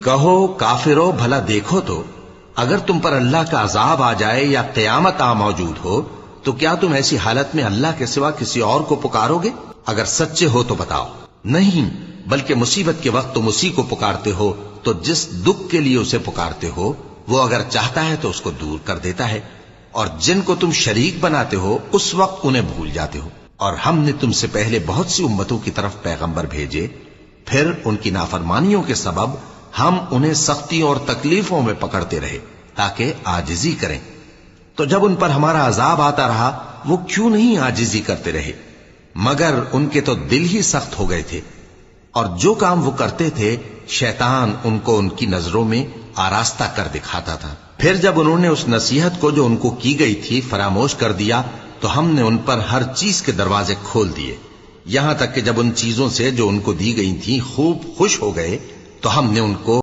कहो काफिरो भला देखो तो, अगर तुम पर अल्लाह का अजाब आ जाए या क़यामत आ मौजूद हो तो क्या तुम ऐसी हालत में अल्लाह के सिवा किसी और को पुकारोगे? अगर सच्चे हो तो बताओ। नहीं, बल्कि मुसीबत के वक्त तुम उसी को पुकारते हो, तो जिस दुख के लिए उसे पुकारते हो वो अगर चाहता है तो उसको दूर कर देता है, और जिनको तुम शरीक बनाते हो उस वक्त उन्हें भूल जाते हो। और हमने तुमसे पहले बहुत सी उम्मतों की तरफ पैगंबर भेजे, फिर उनकी नाफरमानियों के सबब हम उन्हें सख्ती और तकलीफों में पकड़ते रहे ताकि आजिजी करें। तो जब उन पर हमारा अजाब आता रहा वो क्यों नहीं आजिजी करते रहे, मगर उनके तो दिल ही सख्त हो गए थे, और जो काम वो करते थे शैतान उनको उनकी नजरों में आरास्ता कर दिखाता था। फिर जब उन्होंने उस नसीहत को जो उनको की गई थी फरामोश कर दिया तो हमने उन पर हर चीज के दरवाजे खोल दिए, यहां तक कि जब उन चीजों से जो उनको दी गई थी खूब खुश हो गए तो हमने उनको